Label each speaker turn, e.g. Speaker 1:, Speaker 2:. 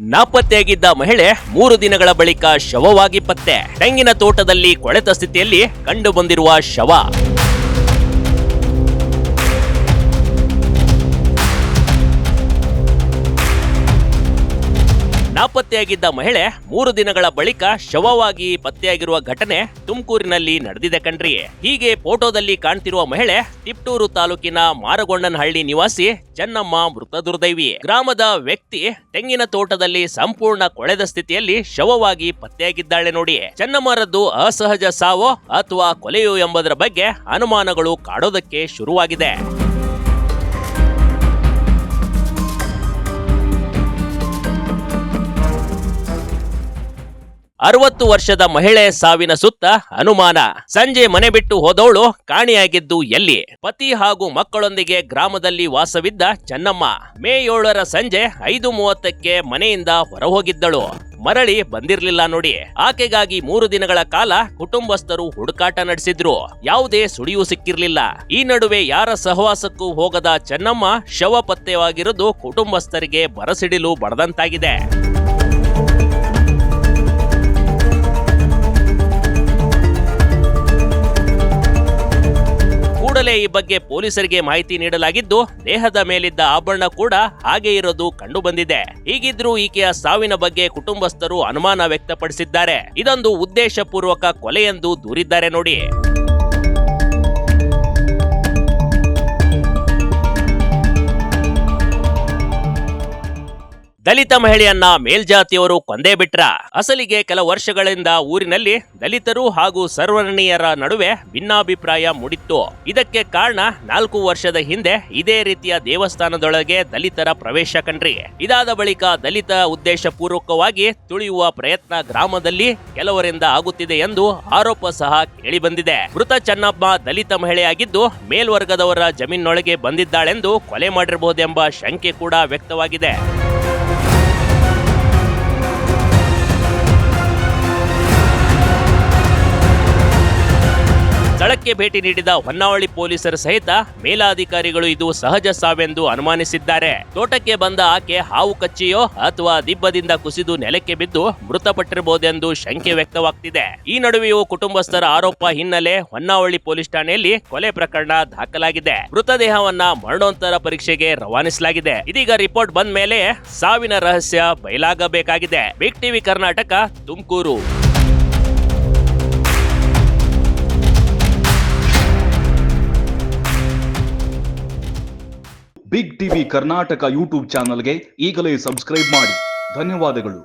Speaker 1: ನಾಪತ್ತೆಯಾಗಿದ್ದ ಮಹಿಳೆ 3 ದಿನಗಳ ಬಳಿಕ ಶವವಾಗಿ ಪತ್ತೆ. ತೆಂಗಿನ ತೋಟದಲ್ಲಿ ಕೊಳೆತ ಸ್ಥಿತಿಯಲ್ಲಿ ಕಂಡು ಬಂದಿರುವ ಶವ. ನಾಪತ್ತೆಯಾಗಿದ್ದ ಮಹಿಳೆ 3 ದಿನಗಳ ಬಳಿಕ ಶವವಾಗಿ ಪತ್ತೆಯಾಗಿರುವ ಘಟನೆ ತುಮಕೂರಿನಲ್ಲಿ ನಡೆದಿದೆ ಕಣ್ರಿ. ಹೀಗೆ ಫೋಟೋದಲ್ಲಿ ಕಾಣ್ತಿರುವ ಮಹಿಳೆ ತಿಪ್ಟೂರು ತಾಲೂಕಿನ ಮಾರಗೊಂಡನಹಳ್ಳಿ ನಿವಾಸಿ ಚೆನ್ನಮ್ಮ ಮೃತ ದುರ್ದೈವಿ. ಗ್ರಾಮದ ವ್ಯಕ್ತಿ ತೆಂಗಿನ ತೋಟದಲ್ಲಿ ಸಂಪೂರ್ಣ ಕೊಳೆದ ಸ್ಥಿತಿಯಲ್ಲಿ ಶವವಾಗಿ ಪತ್ತೆಯಾಗಿದ್ದಾಳೆ ನೋಡಿ. ಚೆನ್ನಮ್ಮರದ್ದು ಅಸಹಜ ಸಾವೋ ಅಥವಾ ಕೊಲೆಯೋ ಎಂಬುದರ ಬಗ್ಗೆ ಅನುಮಾನಗಳು ಕಾಡೋದಕ್ಕೆ ಶುರುವಾಗಿದೆ. 60 ವರ್ಷದ ಮಹಿಳೆ ಸಾವಿನ ಸುತ್ತ ಅನುಮಾನ. ಸಂಜೆ ಮನೆ ಬಿಟ್ಟು ಹೋದವಳು ಕಾಣೆಯಾಗಿದ್ದು ಎಲ್ಲಿ? ಪತಿ ಹಾಗೂ ಮಕ್ಕಳೊಂದಿಗೆ ಗ್ರಾಮದಲ್ಲಿ ವಾಸವಿದ್ದ ಚೆನ್ನಮ್ಮ ಮೇ 7ರ ಸಂಜೆ 5:30ಕ್ಕೆ ಮನೆಯಿಂದ ಹೊರಹೋಗಿದ್ದಳು. ಮರಳಿ ಬಂದಿರ್ಲಿಲ್ಲ ನೋಡಿ. ಆಕೆಗಾಗಿ 3 ದಿನಗಳ ಕಾಲ ಕುಟುಂಬಸ್ಥರು ಹುಡುಕಾಟ ನಡೆಸಿದ್ರು. ಯಾವುದೇ ಸುಳಿವು ಸಿಕ್ಕಿರ್ಲಿಲ್ಲ. ಈ ನಡುವೆ ಯಾರ ಸಹವಾಸಕ್ಕೂ ಹೋಗದ ಚೆನ್ನಮ್ಮ ಶವ ಪತ್ತೆಯಾಗಿರುವುದು ಕುಟುಂಬಸ್ಥರಿಗೆ ಬರಸಿಡಿಲು ಬಡದಂತಾಗಿದೆ. ಕೂಡಲೇ ಈ ಬಗ್ಗೆ ಪೊಲೀಸರಿಗೆ ಮಾಹಿತಿ ನೀಡಲಾಗಿದ್ದು, ದೇಹದ ಮೇಲಿದ್ದ ಆಭರಣ ಕೂಡ ಹಾಗೆ ಇರೋದು ಕಂಡು ಬಂದಿದೆ. ಹೀಗಿದ್ರೂ ಈಕೆಯ ಸಾವಿನ ಬಗ್ಗೆ ಕುಟುಂಬಸ್ಥರು ಅನುಮಾನ ವ್ಯಕ್ತಪಡಿಸಿದ್ದಾರೆ. ಇದೊಂದು ಉದ್ದೇಶಪೂರ್ವಕ ಕೊಲೆ ಎಂದು ದೂರಿದ್ದಾರೆ ನೋಡಿ. ದಲಿತ ಮಹಿಳೆಯನ್ನ ಮೇಲ್ಜಾತಿಯವರು ಕೊಂದೇ ಬಿಟ್ರ. ಅಸಲಿಗೆ ಕೆಲ ವರ್ಷಗಳಿಂದ ಊರಿನಲ್ಲಿ ದಲಿತರು ಹಾಗೂ ಸರ್ವರ್ಣೀಯರ ನಡುವೆ ಭಿನ್ನಾಭಿಪ್ರಾಯ ಮೂಡಿತ್ತು. ಇದಕ್ಕೆ ಕಾರಣ 4 ವರ್ಷದ ಹಿಂದೆ ಇದೇ ರೀತಿಯ ದೇವಸ್ಥಾನದೊಳಗೆ ದಲಿತರ ಪ್ರವೇಶ ಕಣ್ರಿ. ಇದಾದ ಬಳಿಕ ದಲಿತ ಉದ್ದೇಶ ಪೂರ್ವಕವಾಗಿ ತುಳಿಯುವ ಪ್ರಯತ್ನ ಗ್ರಾಮದಲ್ಲಿ ಕೆಲವರಿಂದ ಆಗುತ್ತಿದೆ ಎಂದು ಆರೋಪ ಸಹ ಕೇಳಿಬಂದಿದೆ. ಮೃತ ಚೆನ್ನಮ್ಮ ದಲಿತ ಮಹಿಳೆಯಾಗಿದ್ದು ಮೇಲ್ವರ್ಗದವರ ಜಮೀನೊಳಗೆ ಬಂದಿದ್ದಾಳೆಂದು ಕೊಲೆ ಮಾಡಿರಬಹುದೆಂಬ ಶಂಕೆ ಕೂಡ ವ್ಯಕ್ತವಾಗಿದೆ. ಸ್ಥಳಕ್ಕೆ ಭೇಟಿ ನೀಡಿದ ಹೊನ್ನಾವಳಿ ಪೊಲೀಸರು ಸಹಿತ ಮೇಲಾಧಿಕಾರಿಗಳು ಇದು ಸಹಜ ಸಾವೆಂದು ಅನುಮಾನಿಸಿದ್ದಾರೆ. ತೋಟಕ್ಕೆ ಬಂದ ಆಕೆ ಹಾವು ಕಚ್ಚಿಯೋ ಅಥವಾ ದಿಬ್ಬದಿಂದ ಕುಸಿದು ನೆಲಕ್ಕೆ ಬಿದ್ದು ಮೃತಪಟ್ಟಿರಬಹುದೆಂದು ಶಂಕೆ ವ್ಯಕ್ತವಾಗ್ತಿದೆ. ಈ ನಡುವೆಯೂ ಕುಟುಂಬಸ್ಥರ ಆರೋಪ ಹಿನ್ನೆಲೆ ಹೊನ್ನಾವಳಿ ಪೊಲೀಸ್ ಠಾಣೆಯಲ್ಲಿ ಕೊಲೆ ಪ್ರಕರಣ ದಾಖಲಾಗಿದೆ. ಮೃತದೇಹವನ್ನ ಮರಣೋತ್ತರ ಪರೀಕ್ಷೆಗೆ ರವಾನಿಸಲಾಗಿದೆ. ಇದೀಗ ರಿಪೋರ್ಟ್ ಬಂದ ಮೇಲೆ ಸಾವಿನ ರಹಸ್ಯ ಬಯಲಾಗಬೇಕಾಗಿದೆ. Big TV Karnataka, Tumakuru.
Speaker 2: Big TV Karnataka YouTube ಚಾನಲ್ಗೆ ಈಗಲೇ ಸಬ್ಸ್ಕ್ರೈಬ್ ಮಾಡಿ. ಧನ್ಯವಾದಗಳು.